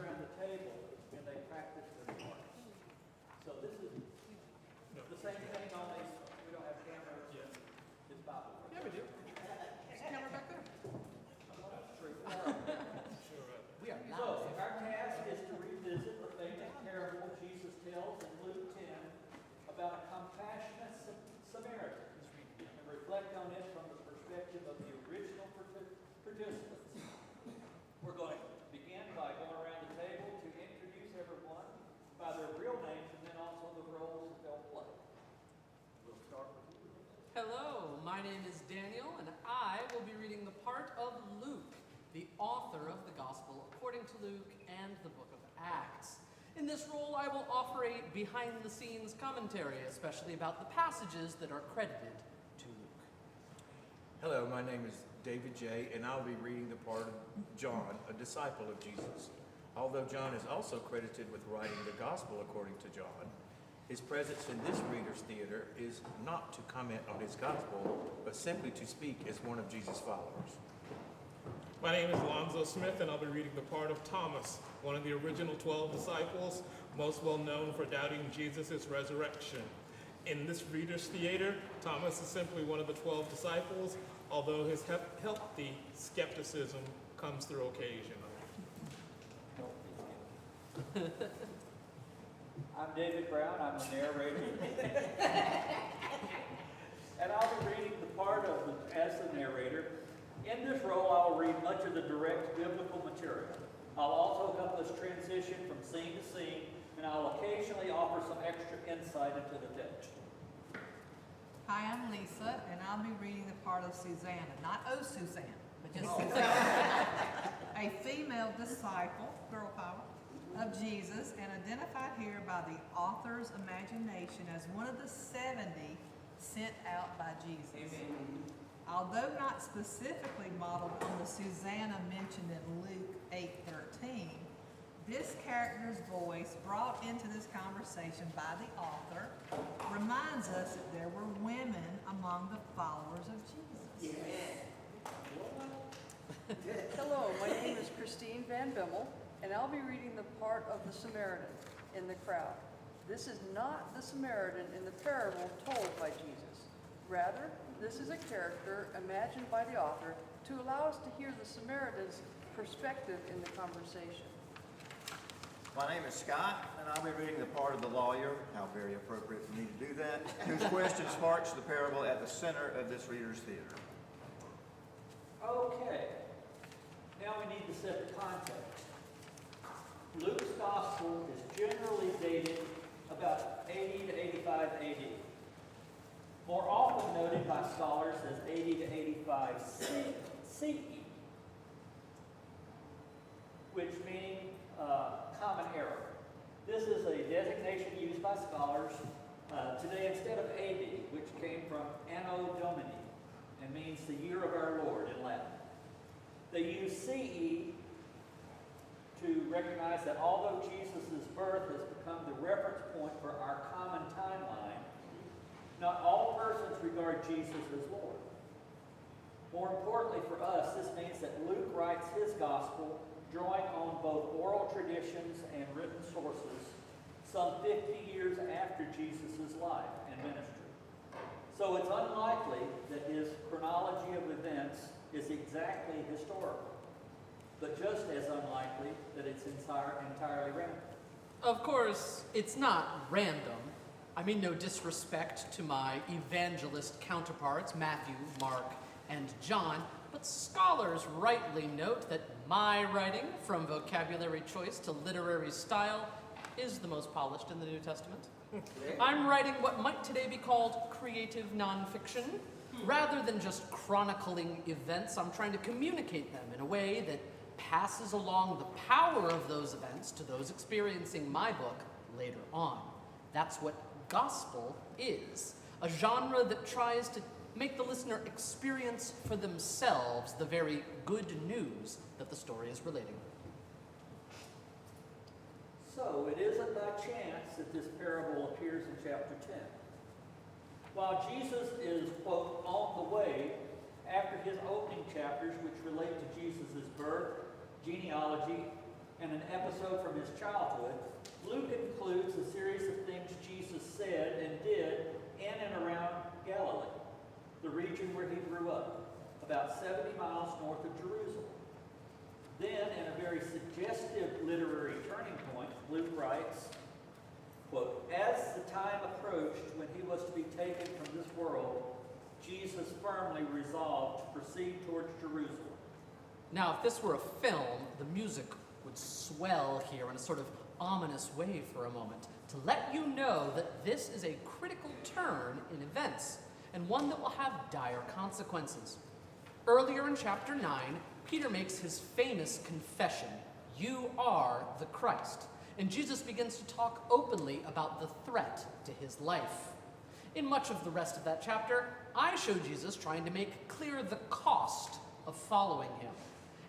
around the table and they practice their parts. So this is the same thing, only we don't have cameras. Yes. It's Bible. Yeah, we do. There's a camera back there. True. Sure. We are So live. our task is to revisit the famous parable Jesus tells in Luke 10 about a compassionate Samaritan and reflect on it from the perspective of the original participants. We're going to begin by going around the table to introduce everyone by their real names and then also the roles that they'll play. We'll start with you. Hello, my name is Daniel, and I will be reading the part of Luke, the author of the Gospel according to Luke and the book of Acts. In this role, I will offer a behind-the-scenes commentary, especially about the passages that are credited to Luke. Hello, my name is David J., and I'll be reading the part of John, a disciple of Jesus. Although John is also credited with writing the Gospel according to John, his presence in this reader's theater is not to comment on his Gospel, but simply to speak as one of Jesus' followers. My name is Alonzo Smith, and I'll be reading the part of Thomas, one of the original 12 disciples, most well known for doubting Jesus' resurrection. In this reader's theater, Thomas is simply one of the 12 disciples, although his healthy skepticism comes through occasionally. I'm David Brown, I'm the narrator. And I'll be reading the part as the narrator. In this role, I'll read much of the direct biblical material. I'll also help us transition from scene to scene, and I'll occasionally offer some extra insight into the text. Hi, I'm Lisa, and I'll be reading the part of Susanna. Not Suzanne, but just Susanna. A female disciple, girl power, of Jesus, and identified here by the author's imagination as one of the 70 sent out by Jesus. Amen. Although not specifically modeled on the Susanna mentioned in Luke 8:13, this character's voice brought into this conversation by the author reminds us that there were women among the followers of Jesus. Hello, my name is Christine Van Bimmel, and I'll be reading the part of the Samaritan in the crowd. This is not the Samaritan in the parable told by Jesus. Rather, this is a character imagined by the author to allow us to hear the Samaritan's perspective in the conversation. My name is Scott, and I'll be reading the part of the lawyer, how very appropriate for me to do that, whose question sparks the parable at the center of this reader's theater. Okay, now we need to set the context. Luke's Gospel is generally dated about 80 to 85 AD. More often noted by scholars as 80 to 85 CE, which meaning common era. This is a designation used by scholars today instead of AD, which came from Anno Domini and means the year of our Lord in Latin. They use CE to recognize that although Jesus' birth has become the reference point for our common timeline, not all persons regard Jesus as Lord. More importantly for us, this means that Luke writes his gospel drawing on both oral traditions and written sources some 50 years after Jesus' life and ministry. So it's unlikely that his chronology of events is exactly historical, but just as unlikely that it's entirely random. Of course, it's not random. I mean no disrespect to my evangelist counterparts, Matthew, Mark, and John, but scholars rightly note that my writing, from vocabulary choice to literary style, is the most polished in the New Testament. I'm writing what might today be called creative nonfiction. Rather than just chronicling events, I'm trying to communicate them in a way that passes along the power of those events to those experiencing my book later on. That's what gospel is, a genre that tries to make the listener experience for themselves the very good news that the story is relating. So it isn't by chance that this parable appears in chapter 10. While Jesus is, quote, on the way, after his opening chapters, which relate to Jesus' birth, genealogy, and an episode from his childhood, Luke includes a series of things Jesus said and did in and around Galilee, the region where he grew up, about 70 miles north of Jerusalem. Then, in a very suggestive literary turning point, Luke writes, quote, "As the time approached when he was to be taken from this world, Jesus firmly resolved to proceed towards Jerusalem." Now, if this were a film, the music would swell here in a sort of ominous way for a moment to let you know that this is a critical turn in events and one that will have dire consequences. Earlier in chapter 9, Peter makes his famous confession, "You are the Christ," and Jesus begins to talk openly about the threat to his life. In much of the rest of that chapter, I show Jesus trying to make clear the cost of following him.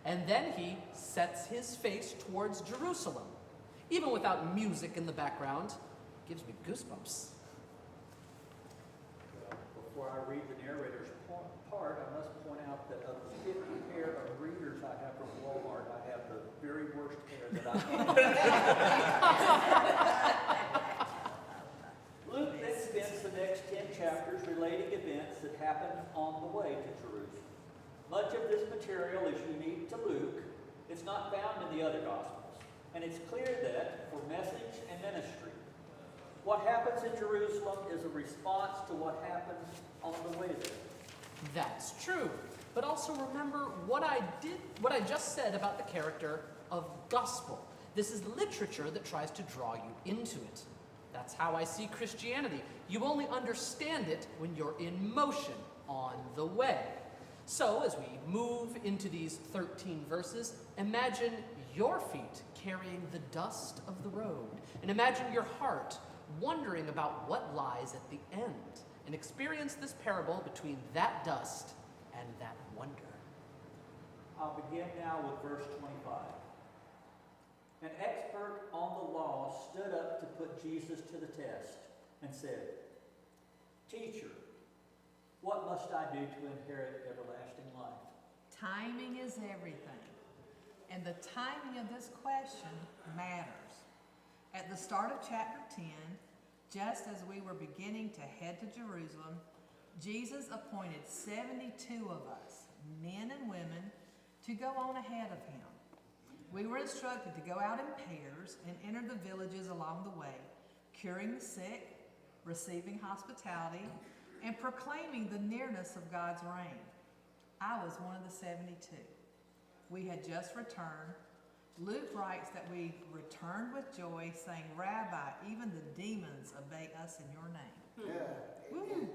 And then he sets his face towards Jerusalem. Even without music in the background, it gives me goosebumps. Before I read the narrator's part, I must point out that of the 50 pair of readers I have from Walmart, I have the very worst pair that I have. Luke then spends the next 10 chapters relating events that happened on the way to Jerusalem. Much of this material is unique to Luke. It's not found in the other Gospels. And it's clear that, for message and ministry, what happens in Jerusalem is a response to what happened on the way there. That's true. But also remember what I just said about the character of gospel. This is literature that tries to draw you into it. That's how I see Christianity. You only understand it when you're in motion, on the way. So, as we move into these 13 verses, imagine your feet carrying the dust of the road, and imagine your heart wondering about what lies at the end, and experience this parable between that dust and that wonder. I'll begin now with verse 25. An expert on the law stood up to put Jesus to the test and said, "Teacher, what must I do to inherit everlasting life?" Timing is everything. And the timing of this question matters. At the start of chapter 10, just as we were beginning to head to Jerusalem, Jesus appointed 72 of us, men and women, to go on ahead of him. We were instructed to go out in pairs and enter the villages along the way, curing the sick, receiving hospitality, and proclaiming the nearness of God's reign. I was one of the 72. We had just returned. Luke writes that we returned with joy, saying, "Rabbi, even the demons obey us in your name." Yeah. Woo.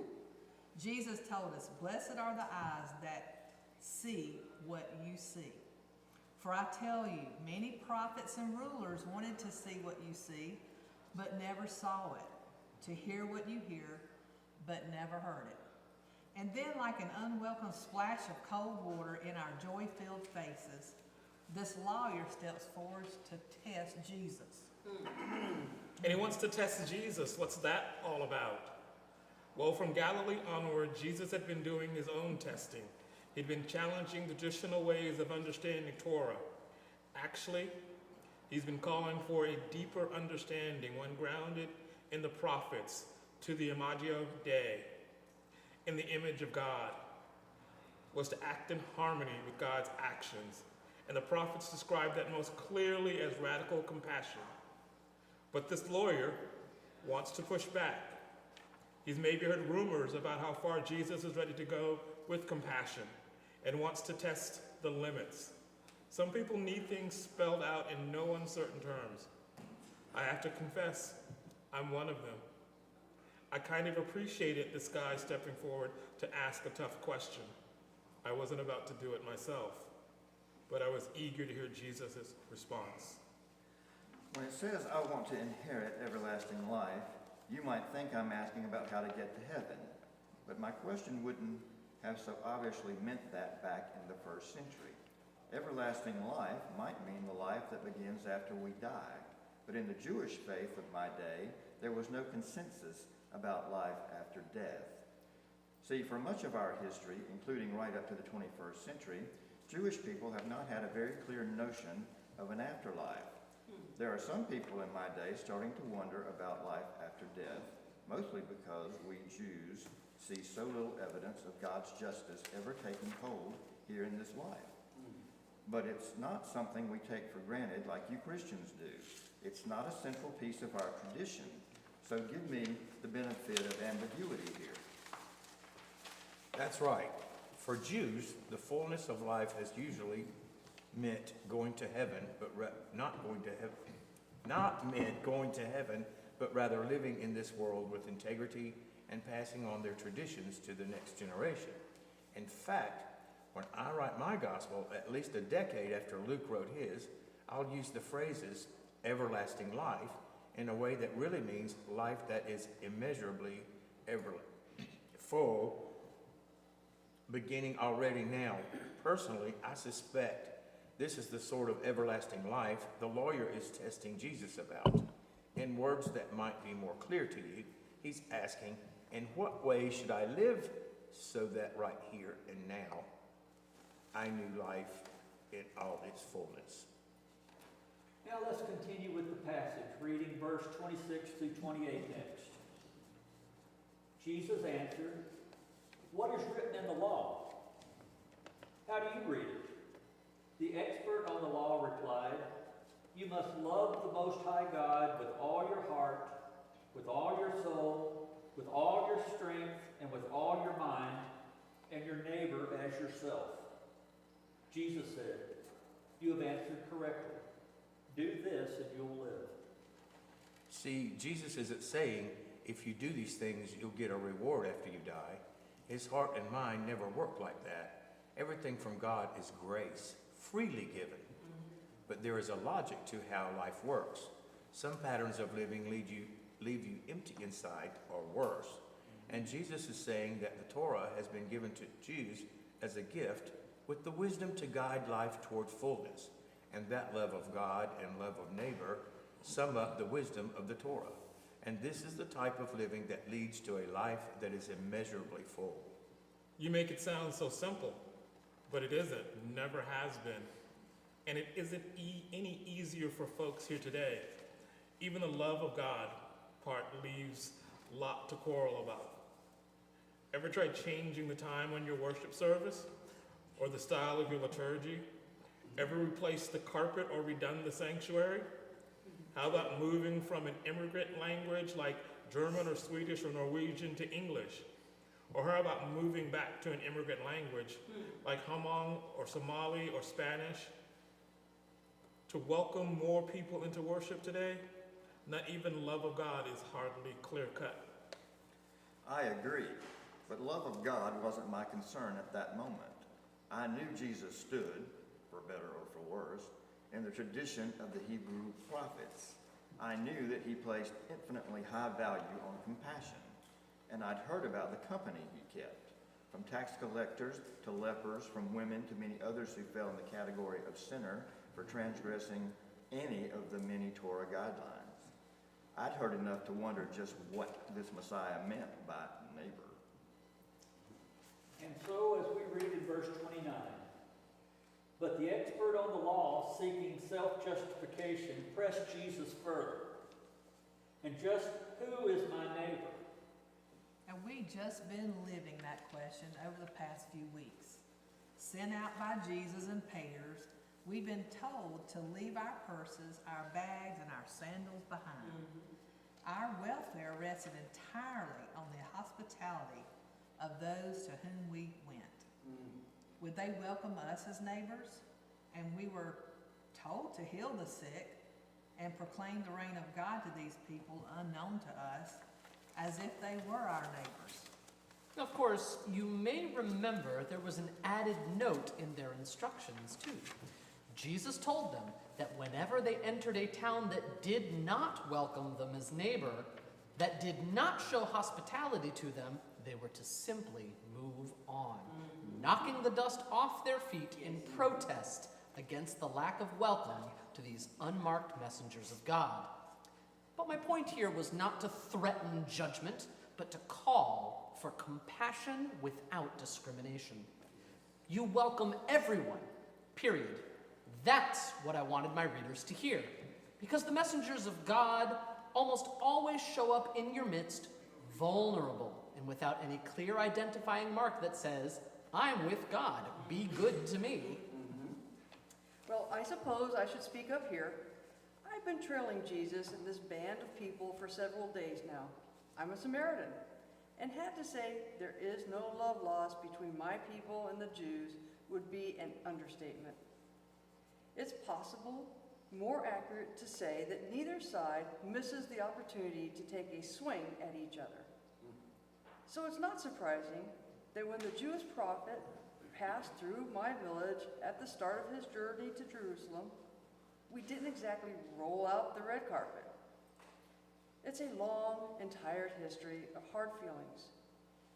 Jesus told us, "Blessed are the eyes that see what you see. For I tell you, many prophets and rulers wanted to see what you see, but never saw it, to hear what you hear, but never heard it." And then, like an unwelcome splash of cold water in our joy-filled faces, this lawyer steps forward to test Jesus. And he wants to test Jesus. What's that all about? Well, from Galilee onward, Jesus had been doing his own testing. He'd been challenging traditional ways of understanding Torah. Actually, he's been calling for a deeper understanding, one grounded in the prophets, to the Imago Dei, in the image of God, was to act in harmony with God's actions. And the prophets described that most clearly as radical compassion. But this lawyer wants to push back. He's maybe heard rumors about how far Jesus is ready to go with compassion and wants to test the limits. Some people need things spelled out in no uncertain terms. I have to confess, I'm one of them. I kind of appreciated this guy stepping forward to ask a tough question. I wasn't about to do it myself, but I was eager to hear Jesus' response. When it says, "I want to inherit everlasting life," you might think I'm asking about how to get to heaven. But my question wouldn't have so obviously meant that back in the first century. Everlasting life might mean the life that begins after we die. But in the Jewish faith of my day, there was no consensus about life after death. See, for much of our history, including right up to the 21st century, Jewish people have not had a very clear notion of an afterlife. There are some people in my day starting to wonder about life after death, mostly because we Jews see so little evidence of God's justice ever taking hold here in this life. But it's not something we take for granted like you Christians do. It's not a central piece of our tradition, so give me the benefit of ambiguity here. That's right. For Jews, the fullness of life has usually meant going to heaven, but not meant going to heaven, but rather living in this world with integrity and passing on their traditions to the next generation. In fact, when I write my gospel, at least a decade after Luke wrote his, I'll use the phrases everlasting life in a way that really means life that is immeasurably full, beginning already now. Personally, I suspect this is the sort of everlasting life the lawyer is testing Jesus about. In words that might be more clear to you, he's asking, in what way should I live so that right here and now I knew life in all its fullness? Now let's continue with the passage, reading verse 26 through 28 next. Jesus answered, "What is written in the law? How do you read it?" The expert on the law replied, "You must love the Most High God with all your heart, with all your soul, with all your strength, and with all your mind, and your neighbor as yourself." Jesus said, "You have answered correctly. Do this and you'll live." See, Jesus isn't saying, if you do these things, you'll get a reward after you die. His heart and mind never work like that. Everything from God is grace, freely given. But there is a logic to how life works. Some patterns of living leave you empty inside or worse. And Jesus is saying that the Torah has been given to Jews as a gift with the wisdom to guide life toward fullness. And that love of God and love of neighbor sum up the wisdom of the Torah. And this is the type of living that leads to a life that is immeasurably full. You make it sound so simple, but it isn't, never has been. And it isn't any easier for folks here today. Even the love of God part leaves a lot to quarrel about. Ever tried changing the time on your worship service or the style of your liturgy? Ever replaced the carpet or redone the sanctuary? How about moving from an immigrant language like German or Swedish or Norwegian to English? Or how about moving back to an immigrant language like Hmong or Somali or Spanish? To welcome more people into worship today, not even love of God is hardly clear-cut. I agree, but love of God wasn't my concern at that moment. I knew Jesus stood, for better or for worse, in the tradition of the Hebrew prophets. I knew that he placed infinitely high value on compassion, and I'd heard about the company he kept, from tax collectors to lepers, from women to many others who fell in the category of sinner for transgressing any of the many Torah guidelines. I'd heard enough to wonder just what this Messiah meant by neighbor. And so, as we read in verse 29, but the expert on the law, seeking self-justification, pressed Jesus further. And just who is my neighbor? And we just been living that question over the past few weeks. Sent out by Jesus and payers, we've been told to leave our purses, our bags, and our sandals behind. Our welfare rested entirely on the hospitality of those to whom we went. Would they welcome us as neighbors? And we were told to heal the sick and proclaim the reign of God to these people unknown to us, as if they were our neighbors. Of course, you may remember there was an added note in their instructions, too. Jesus told them that whenever they entered a town that did not welcome them as neighbor, that did not show hospitality to them, they were to simply move on, knocking the dust off their feet in protest against the lack of welcome to these unmarked messengers of God. But my point here was not to threaten judgment, but to call for compassion without discrimination. You welcome everyone, period. That's what I wanted my readers to hear. Because the messengers of God almost always show up in your midst vulnerable and without any clear identifying mark that says, I'm with God, be good to me. Well, I suppose I should speak up here. I've been trailing Jesus and this band of people for several days now. I'm a Samaritan, and had to say there is no love lost between my people and the Jews would be an understatement. It's possible, more accurate to say that neither side misses the opportunity to take a swing at each other. So it's not surprising that when the Jewish prophet passed through my village at the start of his journey to Jerusalem, we didn't exactly roll out the red carpet. It's a long and tired history of hard feelings,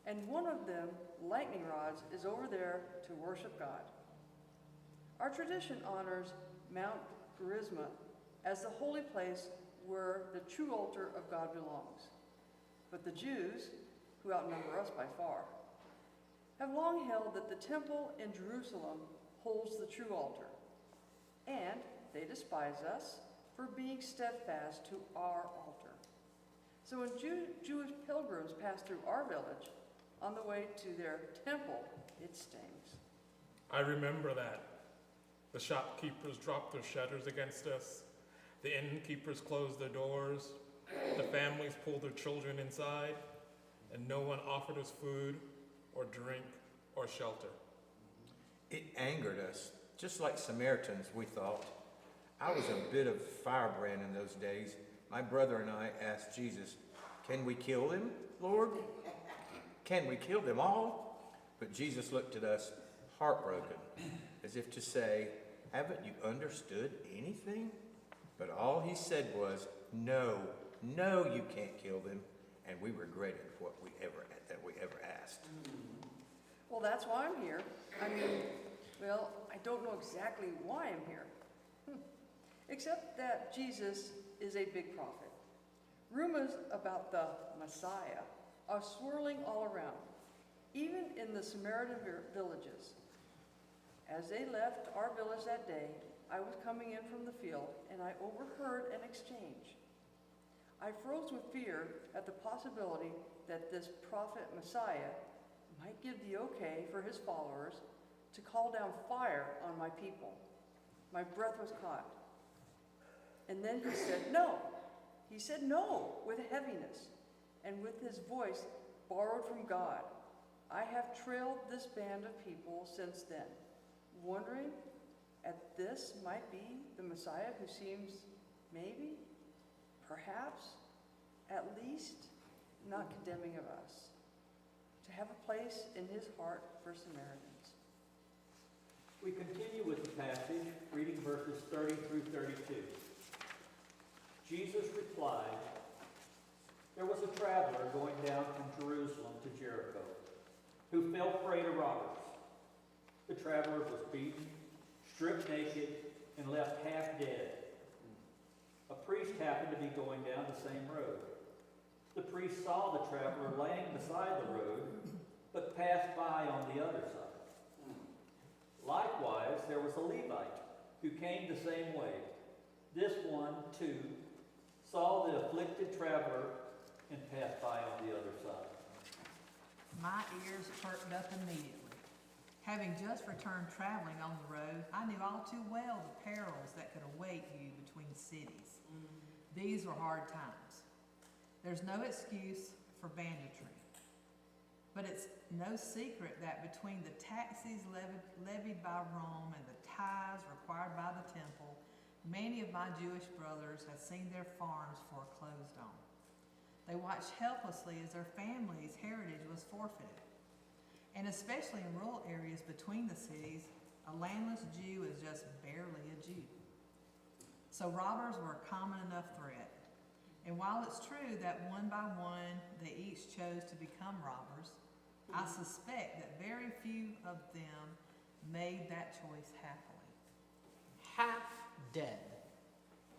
and one of them, lightning rods, is over there to worship God. Our tradition honors Mount Gerizim as the holy place where the true altar of God belongs. But the Jews, who outnumber us by far, have long held that the temple in Jerusalem holds the true altar, and they despise us for being steadfast to our altar. So when Jewish pilgrims pass through our village on the way to their temple, it stings. I remember that. The shopkeepers dropped their shutters against us. The innkeepers closed their doors. The families pulled their children inside, and no one offered us food or drink or shelter. It angered us, just like Samaritans, we thought. I was a bit of firebrand in those days. My brother and I asked Jesus, "Can we kill them, Lord? Can we kill them all?" But Jesus looked at us, heartbroken, as if to say, "Haven't you understood anything?" But all he said was, "No, no, you can't kill them." And we regretted that we ever asked. Well, that's why I'm here. I don't know exactly why I'm here. Except that Jesus is a big prophet. Rumors about the Messiah are swirling all around, even in the Samaritan villages. As they left our village that day, I was coming in from the field, and I overheard an exchange. I froze with fear at the possibility that this prophet Messiah might give the okay for his followers to call down fire on my people. My breath was caught. And then he said no. He said no with heaviness and with his voice borrowed from God. I have trailed this band of people since then, wondering if this might be the Messiah who seems maybe, perhaps, at least not condemning of us, to have a place in his heart for Samaritans. We continue with the passage, reading verses 30 through 32. Jesus replied, "There was a traveler going down from Jerusalem to Jericho, who fell prey to robbers. The traveler was beaten, stripped naked, and left half dead. A priest happened to be going down the same road. The priest saw the traveler laying beside the road, but passed by on the other side. Likewise, there was a Levite who came the same way. This one, too, saw the afflicted traveler and passed by on the other side." My ears perked up immediately. Having just returned traveling on the road, I knew all too well the perils that could await you between cities. These were hard times. There's no excuse for banditry. But it's no secret that between the taxes levied by Rome and the tithes required by the temple, many of my Jewish brothers had seen their farms foreclosed on. They watched helplessly as their families' heritage was forfeited. And especially in rural areas between the cities, a landless Jew is just barely a Jew. So robbers were a common enough threat. And while it's true that one by one they each chose to become robbers, I suspect that very few of them made that choice happily. Half dead.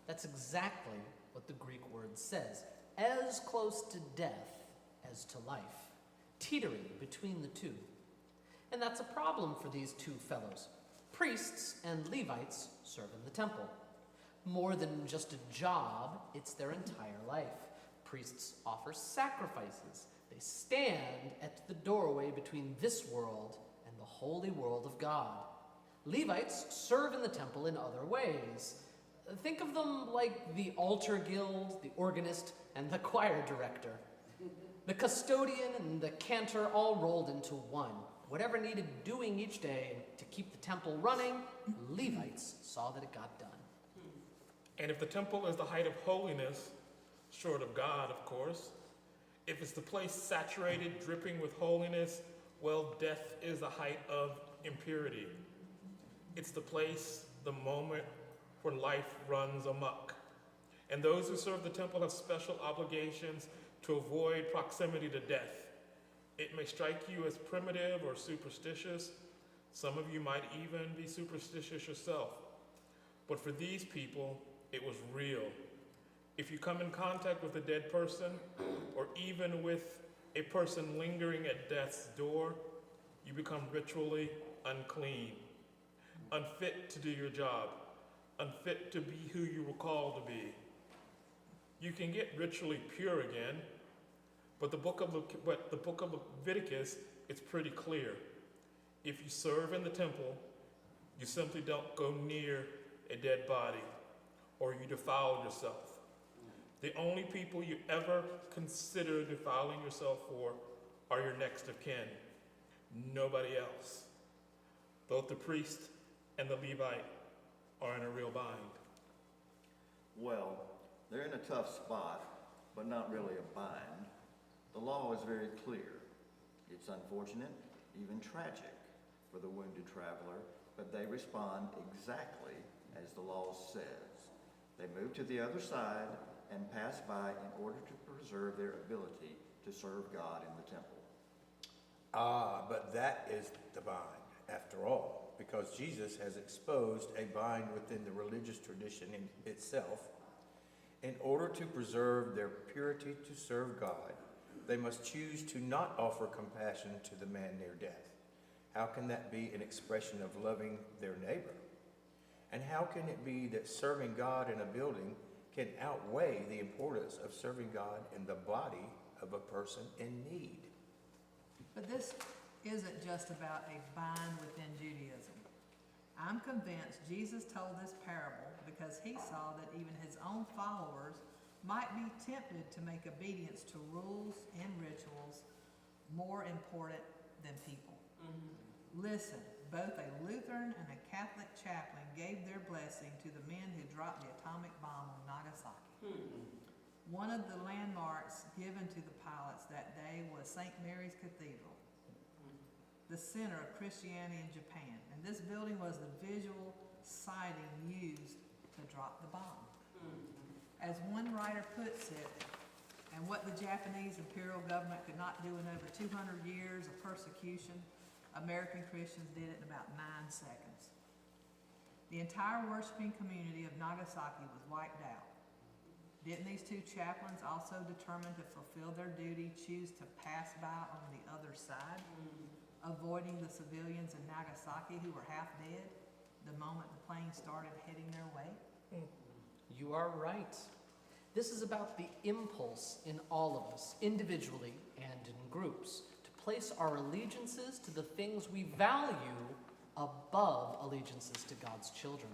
That's exactly what the Greek word says. As close to death as to life, teetering between the two. And that's a problem for these two fellows. Priests and Levites serve in the temple. More than just a job, it's their entire life. Priests offer sacrifices. They stand at the doorway between this world and the holy world of God. Levites serve in the temple in other ways. Think of them like the altar guild, the organist, and the choir director. The custodian and the cantor all rolled into one. Whatever needed doing each day to keep the temple running, Levites saw that it got done. And if the temple is the height of holiness, short of God, of course, if it's the place saturated, dripping with holiness, well, death is the height of impurity. It's the place, the moment where life runs amok. And those who serve the temple have special obligations to avoid proximity to death. It may strike you as primitive or superstitious. Some of you might even be superstitious yourself. But for these people, it was real. If you come in contact with a dead person, or even with a person lingering at death's door, you become ritually unclean, unfit to do your job, unfit to be who you were called to be. You can get ritually pure again, but the book of Leviticus, it's pretty clear. If you serve in the temple, you simply don't go near a dead body, or you defile yourself. The only people you ever consider defiling yourself for are your next of kin, nobody else. Both the priest and the Levite are in a real bind. Well, they're in a tough spot, but not really a bind. The law is very clear. It's unfortunate, even tragic, for the wounded traveler, but they respond exactly as the law says. They move to the other side and pass by in order to preserve their ability to serve God in the temple. Ah, but that is the bind, after all, because Jesus has exposed a bind within the religious tradition in itself. In order to preserve their purity to serve God, they must choose to not offer compassion to the man near death. How can that be an expression of loving their neighbor? And how can it be that serving God in a building can outweigh the importance of serving God in the body of a person in need? But this isn't just about a bind within Judaism. I'm convinced Jesus told this parable because he saw that even his own followers might be tempted to make obedience to rules and rituals more important than people. Listen, both a Lutheran and a Catholic chaplain gave their blessing to the men who dropped the atomic bomb on Nagasaki. One of the landmarks given to the pilots that day was St. Mary's Cathedral, the center of Christianity in Japan. And this building was the visual sighting used to drop the bomb. As one writer puts it, and what the Japanese imperial government could not do in over 200 years of persecution, American Christians did it in about 9 seconds. The entire worshiping community of Nagasaki was wiped out. Didn't these two chaplains, also determined to fulfill their duty, choose to pass by on the other side, avoiding the civilians in Nagasaki who were half dead the moment the plane started heading their way? You are right. This is about the impulse in all of us, individually and in groups, to place our allegiances to the things we value above allegiances to God's children.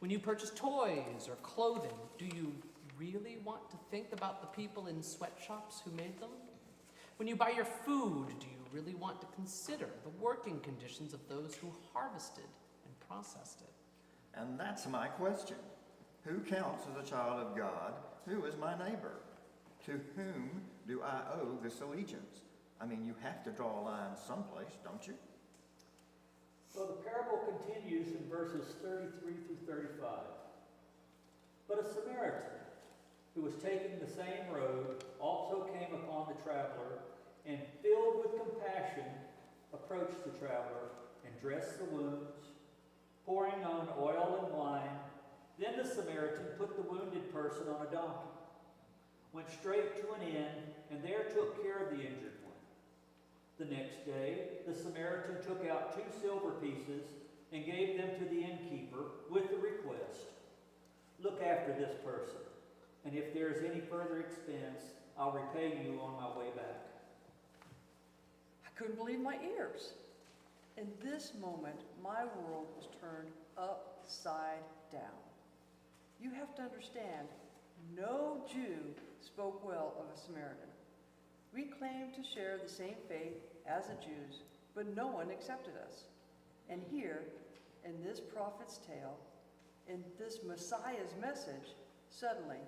When you purchase toys or clothing, do you really want to think about the people in sweatshops who made them? When you buy your food, do you really want to consider the working conditions of those who harvested and processed it? And that's my question. Who counts as a child of God? Who is my neighbor? To whom do I owe this allegiance? I mean, you have to draw a line someplace, don't you? So the parable continues in verses 33 through 35. But a Samaritan who was taking the same road also came upon the traveler, and filled with compassion approached the traveler and dressed the wounds, pouring on oil and wine. Then the Samaritan put the wounded person on a donkey, went straight to an inn, and there took care of the injured one. The next day, the Samaritan took out 2 silver pieces and gave them to the innkeeper with the request, "Look after this person, and if there is any further expense, I'll repay you on my way back." I couldn't believe my ears. In this moment, my world was turned upside down. You have to understand, no Jew spoke well of a Samaritan. We claimed to share the same faith as the Jews, but no one accepted us. And here, in this prophet's tale, in this Messiah's message, suddenly,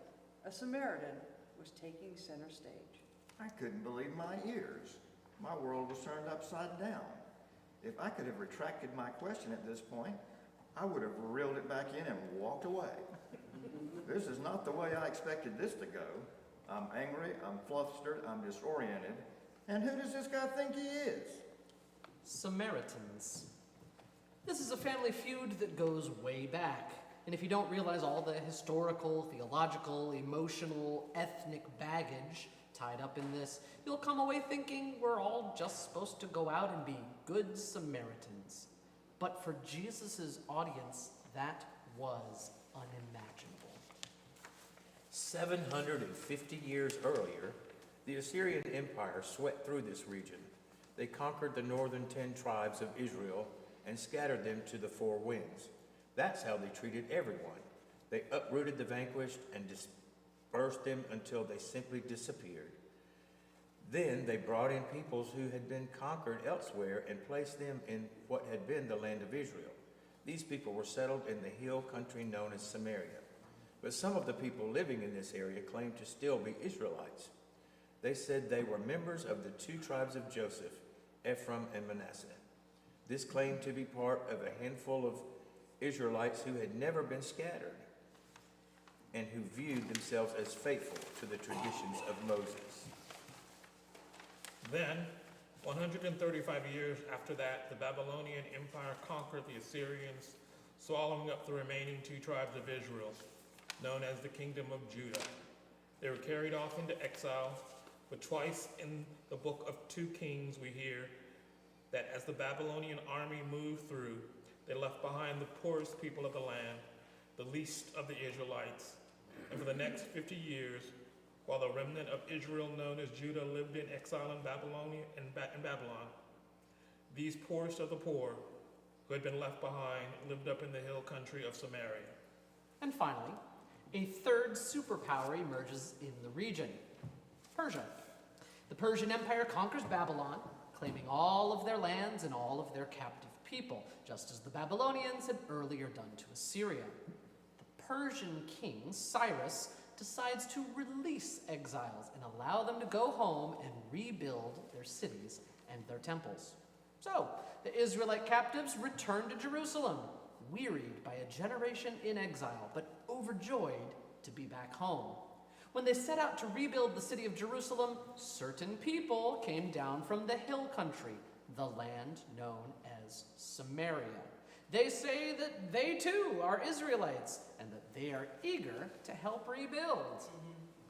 a Samaritan was taking center stage. I couldn't believe my ears. My world was turned upside down. If I could have retracted my question at this point, I would have reeled it back in and walked away. This is not the way I expected this to go. I'm angry, I'm flustered, I'm disoriented. And who does this guy think he is? Samaritans. This is a family feud that goes way back. And if you don't realize all the historical, theological, emotional, ethnic baggage tied up in this, you'll come away thinking we're all just supposed to go out and be good Samaritans. But for Jesus' audience, that was unimaginable. 750 years earlier, the Assyrian Empire swept through this region. They conquered the northern 10 tribes of Israel and scattered them to the four winds. That's how they treated everyone. They uprooted the vanquished and dispersed them until they simply disappeared. Then they brought in peoples who had been conquered elsewhere and placed them in what had been the land of Israel. These people were settled in the hill country known as Samaria. But some of the people living in this area claimed to still be Israelites. They said they were members of the 2 tribes of Joseph, Ephraim and Manasseh. This claimed to be part of a handful of Israelites who had never been scattered and who viewed themselves as faithful to the traditions of Moses. Then, 135 years after that, the Babylonian Empire conquered the Assyrians, swallowing up the remaining 2 tribes of Israel, known as the Kingdom of Judah. They were carried off into exile, but twice in the book of 2 Kings we hear that as the Babylonian army moved through, they left behind the poorest people of the land, the least of the Israelites. And for the next 50 years, while the remnant of Israel known as Judah lived in exile in Babylon, these poorest of the poor, who had been left behind, lived up in the hill country of Samaria. And finally, a third superpower emerges in the region, Persia. The Persian Empire conquers Babylon, claiming all of their lands and all of their captive people, just as the Babylonians had earlier done to Assyria. The Persian king, Cyrus, decides to release exiles and allow them to go home and rebuild their cities and their temples. So, the Israelite captives return to Jerusalem, wearied by a generation in exile, but overjoyed to be back home. When they set out to rebuild the city of Jerusalem, certain people came down from the hill country, the land known as Samaria. They say that they too are Israelites and that they are eager to help rebuild.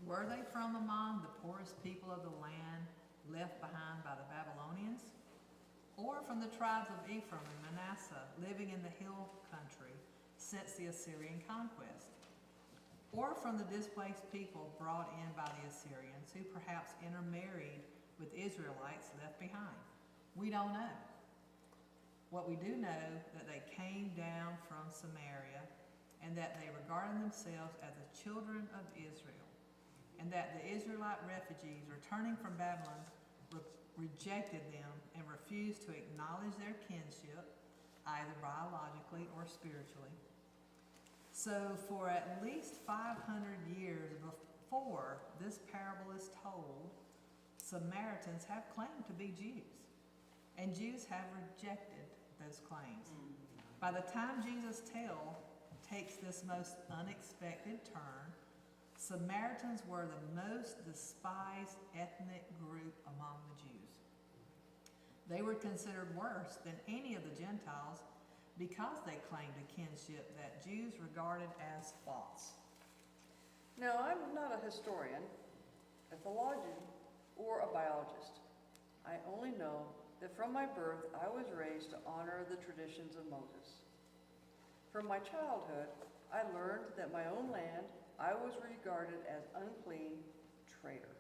Were they from among the poorest people of the land left behind by the Babylonians? Or from the tribes of Ephraim and Manasseh living in the hill country since the Assyrian conquest? Or from the displaced people brought in by the Assyrians who perhaps intermarried with Israelites left behind? We don't know. What we do know that they came down from Samaria and that they regarded themselves as the children of Israel, and that the Israelite refugees returning from Babylon rejected them and refused to acknowledge their kinship, either biologically or spiritually. So for at least 500 years before this parable is told, Samaritans have claimed to be Jews, and Jews have rejected those claims. By the time Jesus' tale takes this most unexpected turn, Samaritans were the most despised ethnic group among the Jews. They were considered worse than any of the Gentiles because they claimed a kinship that Jews regarded as false. Now, I'm not a historian, a theologian, or a biologist. I only know that from my birth I was raised to honor the traditions of Moses. From my childhood, I learned that my own land I was regarded as unclean, traitor.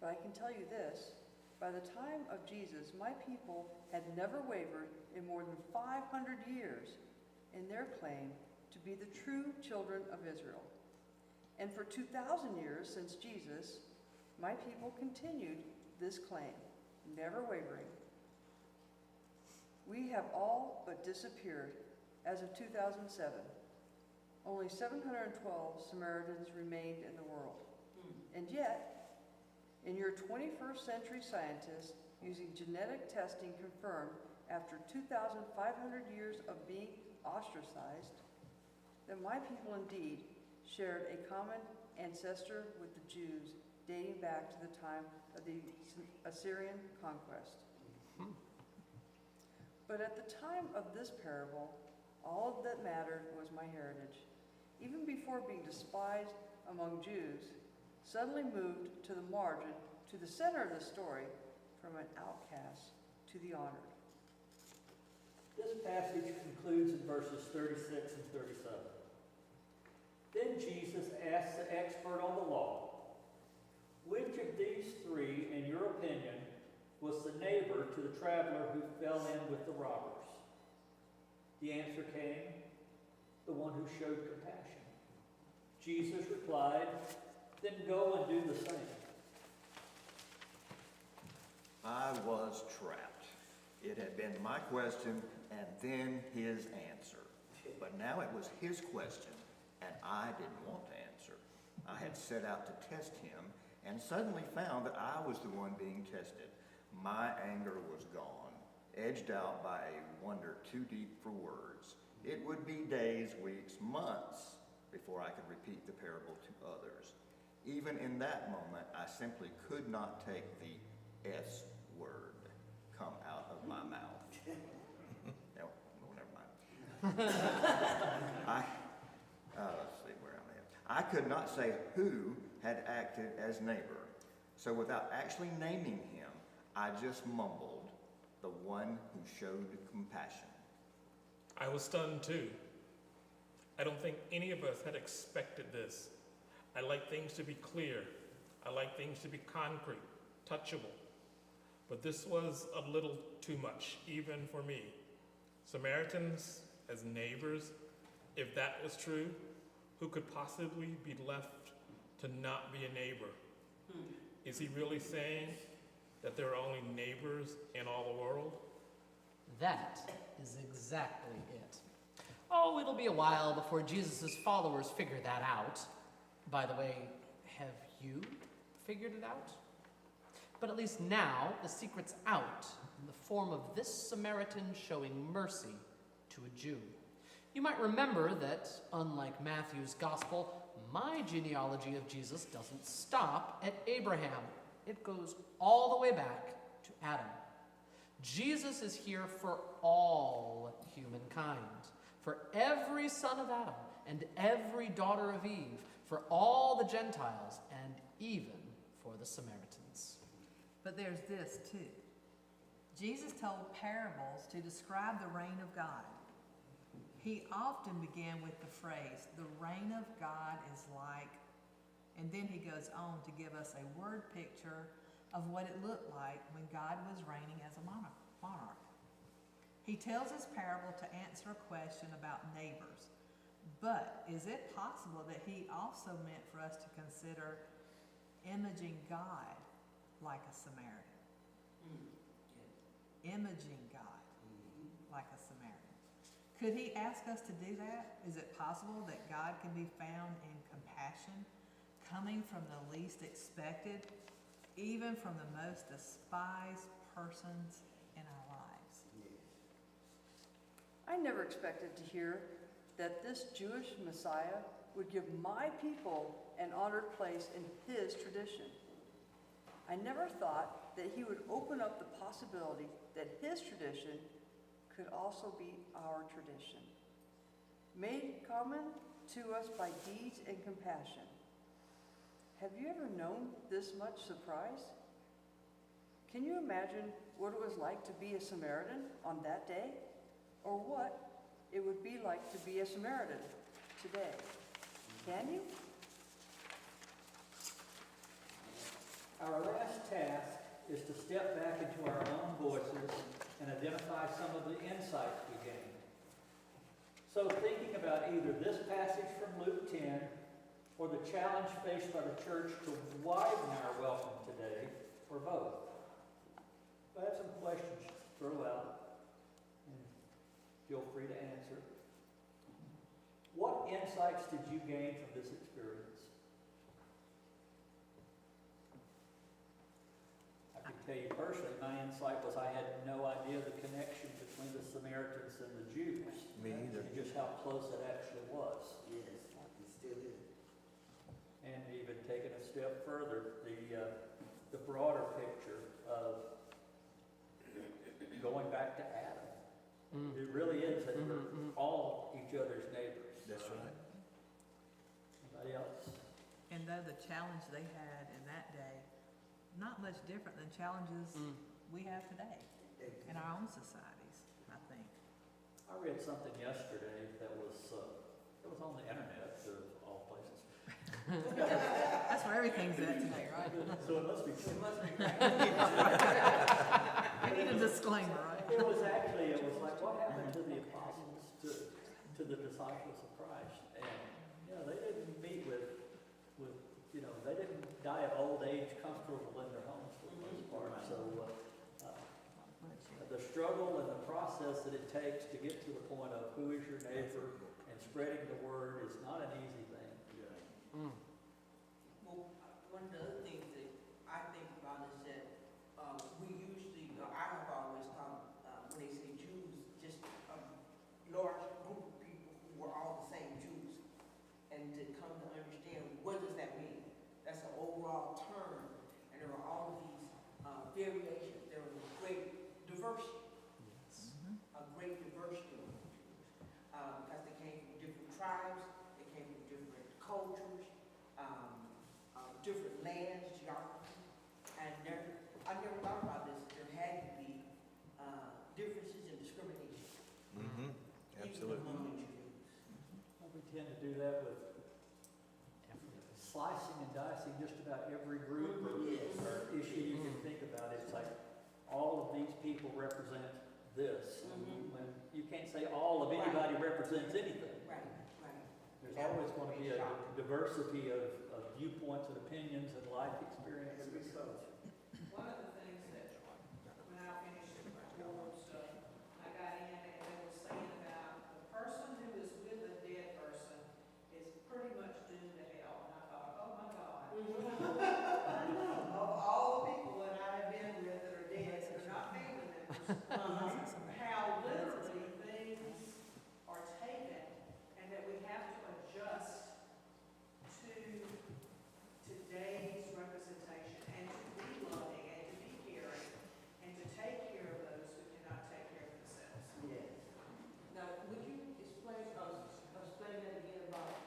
But I can tell you this, by the time of Jesus, my people had never wavered in more than 500 years in their claim to be the true children of Israel. And for 2,000 years since Jesus, my people continued this claim, never wavering. We have all but disappeared as of 2007. Only 712 Samaritans remained in the world. And yet, in your 21st century scientists using genetic testing confirmed after 2,500 years of being ostracized that my people indeed shared a common ancestor with the Jews dating back to the time of the Assyrian conquest. But at the time of this parable, all that mattered was my heritage. Even before being despised among Jews, suddenly moved to the margin, to the center of the story, from an outcast to the honored. This passage concludes in verses 36 and 37. Then Jesus asked the expert on the law, "Which of these three, in your opinion, was the neighbor to the traveler who fell in with the robbers?" The answer came, "The one who showed compassion." Jesus replied, "Then go and do the same." I was trapped. It had been my question and then his answer. But now it was his question and I didn't want to answer. I had set out to test him and suddenly found that I was the one being tested. My anger was gone, edged out by a wonder too deep for words. It would be days, weeks, months before I could repeat the parable to others. Even in that moment, I simply could not take the S word come out of my mouth. No, never mind. Let's see where I'm at. I could not say who had acted as neighbor. So without actually naming him, I just mumbled, "The one who showed compassion." I was stunned too. I don't think any of us had expected this. I like things to be clear. I like things to be concrete, touchable. But this was a little too much, even for me. Samaritans as neighbors, if that was true, who could possibly be left to not be a neighbor? Is he really saying that there are only neighbors in all the world? That is exactly it. Oh, it'll be a while before Jesus' followers figure that out. By the way, have you figured it out? But at least now, the secret's out in the form of this Samaritan showing mercy to a Jew. You might remember that, unlike Matthew's gospel, my genealogy of Jesus doesn't stop at Abraham. It goes all the way back to Adam. Jesus is here for all humankind, for every son of Adam and every daughter of Eve, for all the Gentiles, and even for the Samaritans. But there's this too. Jesus told parables to describe the reign of God. He often began with the phrase, "The reign of God is like," and then he goes on to give us a word picture of what it looked like when God was reigning as a monarch. He tells his parable to answer a question about neighbors. But is it possible that he also meant for us to consider imaging God like a Samaritan? Imaging God like a Samaritan. Could he ask us to do that? Is it possible that God can be found in compassion, coming from the least expected, even from the most despised persons in our lives? I never expected to hear that this Jewish Messiah would give my people an honored place in his tradition. I never thought that he would open up the possibility that his tradition could also be our tradition, made common to us by deeds and compassion. Have you ever known this much surprise? Can you imagine what it was like to be a Samaritan on that day, or what it would be like to be a Samaritan today. Can you? Our last task is to step back into our own voices and identify some of the insights we gained. So thinking about either this passage from Luke 10 or the challenge faced by the church to widen our welcome today, or both. I have some questions to throw out, and feel free to answer. What insights did you gain from this experience? I can tell you personally, my insight was I had no idea the connection between the Samaritans and the Jews. Me either. And just how close it actually was. Yes, it still is. And even taking a step further, the broader picture of going back to Adam. It really is that we're all each other's neighbors. That's right. Anybody else? And though the challenge they had in that day, not much different than challenges we have today in our own societies, I think. I read something yesterday that was on the internet, of all places. That's where everything's at today, right? So it must be true. We need a disclaimer, right? It was like, what happened to the apostles, to the disciples of Christ? And, they didn't meet with, they didn't die of old age comfortable in their homes for the most part. So, the struggle and the process that it takes to get to the point of who is your neighbor and spreading the word is not an easy thing. Well, one of the other things that I think about is that we usually, I have always thought, when they say Jews, just a large group of people who were all the same Jews. And to come to understand, what does that mean? That's an overall term, and there are all of these variations. There was great diversity. A great diversity of Jews. Because they came from different tribes, they came from different cultures, different lands, geography, and I never thought about this. There had to be differences in discrimination. Absolutely. Even among the Jews. Well, we tend to do that with slicing and dicing just about every group or issue you can think about. It's like all of these people represent this. When you can't say all of anybody represents anything. Right. There's always going to be a diversity of viewpoints and opinions and life experiences. One of the things that, when I finished the board stuff, I got in and they were saying about the person who is with a dead person is pretty much doomed to hell. And I thought, oh my God. Of all the people that I have been with that are dead, that are not family members, how literally things are taken and that we have to adjust to today's representation and to be loving and to be caring and to take care of those who cannot take care of themselves. Yes. Now, would you explain that again about,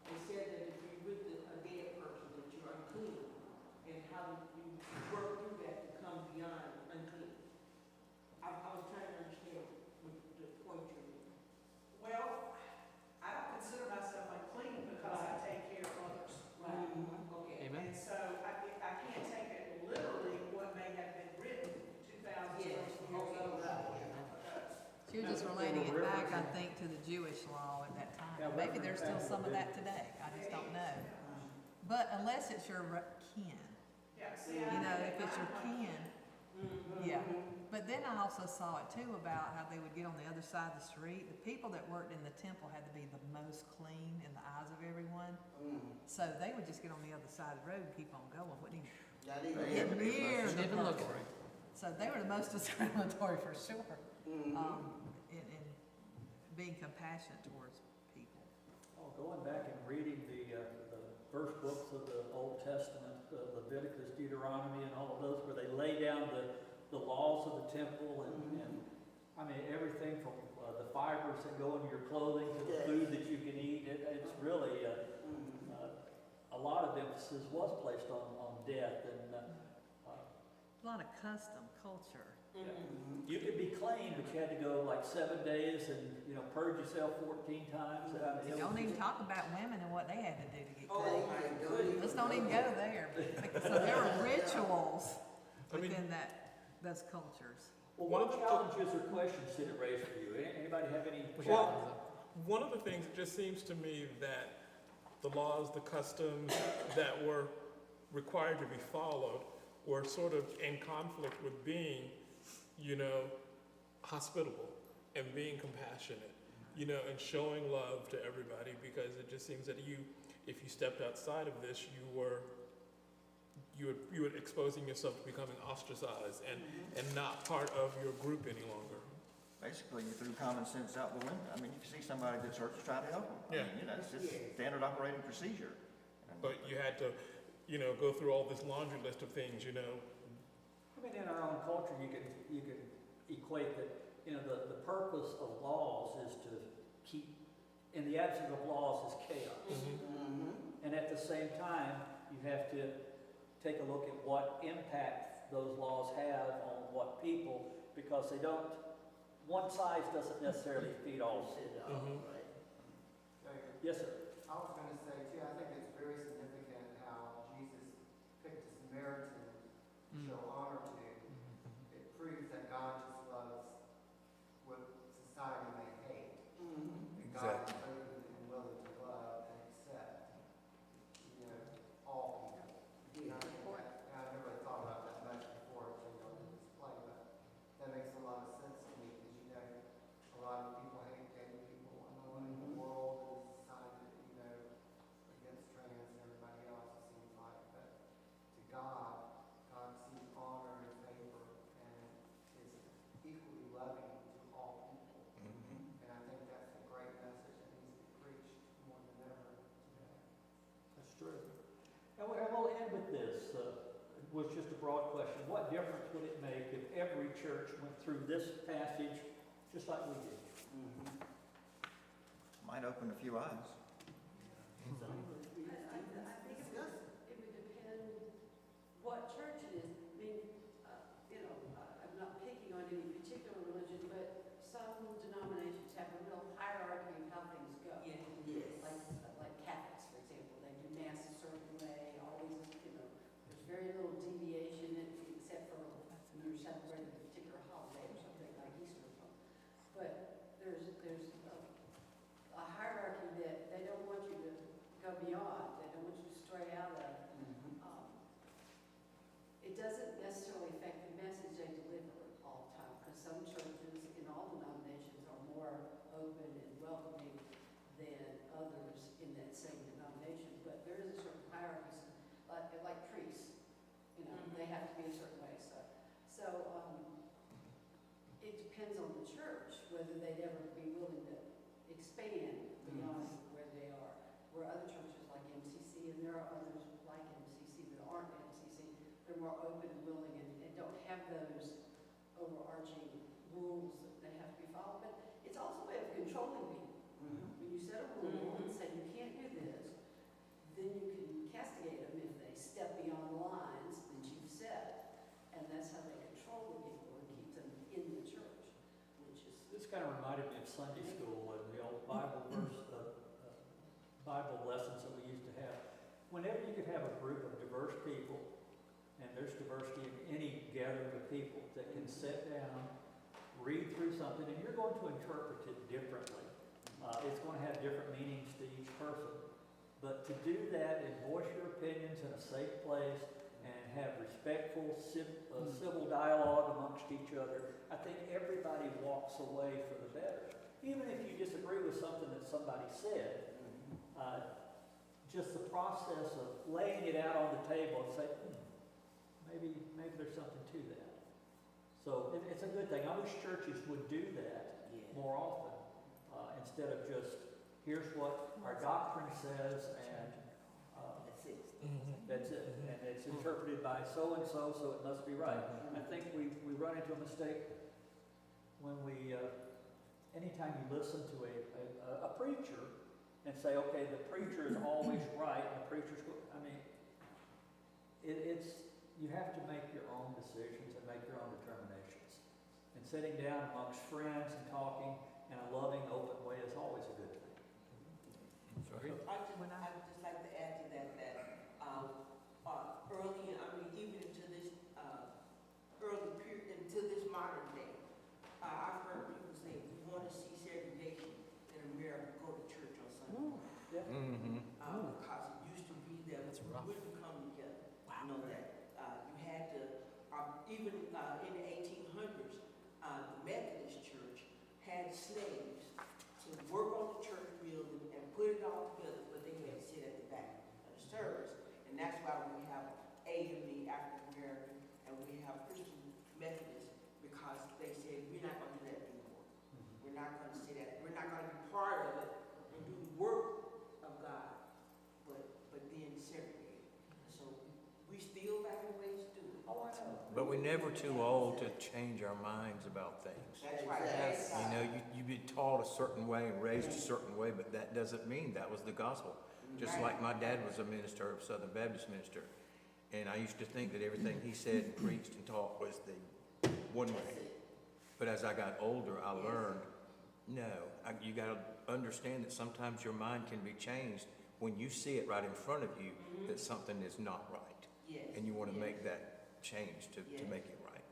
they said that if you're with a dead person, that you're unclean, and how you work through that to come beyond unclean? I was trying to understand what the point you're making. Well, I don't consider myself unclean because I take care of others. Right. Okay. Amen. And so I can't take it literally what may have been written 2,000 Yes. years ago. She was just relating it back, I think, to the Jewish law at that time. Maybe there's still some of that today, I just don't know. But unless it's your kin, Yeah, see, if it's your kin, yeah. But then I also saw it too about how they would get on the other side of the street. The people that worked in the temple had to be the most clean in the eyes of everyone. So they would just get on the other side of the road and keep on going, wouldn't even get near the Even look person. at it. So they were the most discriminatory for sure, in being compassionate towards people. Oh, going back and reading the first books of the Old Testament, Leviticus, Deuteronomy, and all of those, where they lay down the laws of the temple and I mean, everything from the fibers that go into your clothing to the food that you can eat. It's really a lot of emphasis was placed on death, and A lot of custom culture. You could be clean, but you had to go like 7 days and, purge yourself 14 times. Don't even talk about women and what they had to do to get Oh, clean. my goodness. Let's don't even go there. So there were rituals I mean- within those cultures. Well, One of what the- challenges or questions did it raise for you? Anybody have any Well, challenges? one of the things, it just seems to me that the laws, the customs that were required to be followed were sort of in conflict with being, hospitable and being compassionate, and showing love to everybody, because it just seems that if you stepped outside of this, you were exposing yourself to becoming ostracized and not part of your group any longer. Basically, you threw common sense out the window. I mean, you see somebody that's hurt, just try to help them. Yeah. It's just standard operating procedure. But you had to, go through all this laundry list of things, I mean, in our own culture, you can equate that, the purpose of laws is to keep, in the absence of laws is chaos. And at the same time, you have to take a look at what impact those laws have on what people, because one size doesn't necessarily feed all. Yes, sir. I was going to say too, I think it's very significant how Jesus picked a Samaritan to show honor to. It proves that God just loves what society may hate. And God is open and willing to love and accept, all people. And I never really thought about that much before until you did this play, but that makes a lot of sense to me because a lot of people hate gay people in the world and society, against trans and everybody else, it seems like. But to God sees honor and favor and is equally loving to all people. And I think that's a great message that needs to be preached more than ever today. That's true. And we'll end with this, was just a broad question. What difference would it make if every church went through this passage just like we did? Might open a few eyes. I think it would depend what church it is. I mean, I'm not picking on any particular religion, but some denominations have a real hierarchy of how things go. Yes. Like Catholics, for example, they do mass a certain way, always, there's very little deviation except for when you're celebrating a particular holiday or something like Easter or something. But there's a hierarchy that they don't want you to go beyond. They don't want you to stray out of. It doesn't necessarily affect the message they deliver all the time, because some churches in all denominations are more open and welcoming than others in that same denomination. But there is a certain hierarchy, like priests. They have to be a certain way. So it depends on the church whether they'd ever be willing to expand beyond where they are. Where other churches like MCC, and there are others like MCC that aren't MCC, they're more open and willing and don't have those overarching rules that they have to be followed. But it's also a way of controlling people. When you set a rule and say you can't do this, then you can castigate them if they step beyond the lines that you've set. And that's how they control the people and keep them in the church, which is This kind of reminded me of Sunday school and the old Bible Bible lessons that we used to have. Whenever you could have a group of diverse people, and there's diversity in any gathering of people that can sit down, read through something, and you're going to interpret it differently. It's going to have different meanings to each person. But to do that and voice your opinions in a safe place and have respectful civil dialogue amongst each other, I think everybody walks away for the better. Even if you disagree with something that somebody said, just the process of laying it out on the table and say, maybe there's something to that. So it's a good thing. I wish churches would do that more often, instead of just, here's what our doctrine says, and that's it. And it's interpreted by so-and-so, so it must be right. I think we run into a mistake when we, anytime you listen to a preacher and say, okay, the preacher is always right, and the preacher's, it's you have to make your own decisions and make your own determinations. And sitting down amongst friends and talking in a loving, open way is always a good thing. Sorry? I'd just like to add to that, early, I mean, even into this, early period, into this modern day, I've heard people say, if you want to see segregation in America, go to church on Sunday. Mm-hmm. Because it used to be that That's we rough. wouldn't come together. Wow. You know that, you had to, even, in the 1800s, the Methodist Church had slaves to work on the church building and put it all together, but they had to sit at the back of the service. And that's why we have AME, African American, and we have Christian Methodist, because they said, we're not gonna do that anymore. We're not gonna sit at, we're not gonna be part of it and do the work of God, but then segregate. So we still find ways to do it. Oh, I know. But we're never too old to change our minds about things. That's right. Yes. You know, you be taught a certain way and raised a certain way, but that doesn't mean that was the gospel. Just Right. like my dad was a minister, a Southern Baptist minister, and I used to think that everything he said and preached and taught was the one way. But as I got older, I learned, no, you gotta understand that sometimes your mind can be changed when you see it right in front of you that something is not right. Yes. And you wanna Yes. make that change to make it right.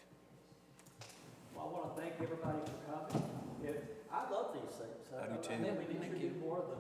Well, I want to thank everybody for coming. I love these things. I do too. I think we need Thank to you. do more of them.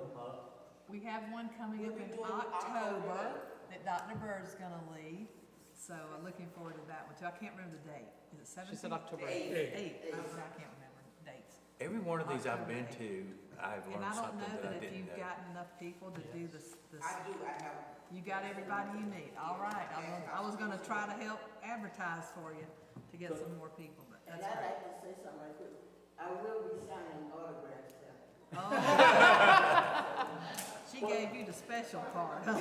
We have one coming We'll up be in doing October that Dr. Bird's gonna lead, so I'm looking forward to that one too. I can't remember the date. Is it She 17th? said October Eight. 8th. Eight. I can't remember dates. Every one of these I've been October. to, I've And learned I don't something know that that I if didn't you've know. gotten enough people to do this, I do, I have. you got everybody you need. All right, I was gonna try to help advertise for you to get some more people, but And that's I'd great. like to say something right quick. I will be signing autographs now. Oh. She gave you the special part, huh?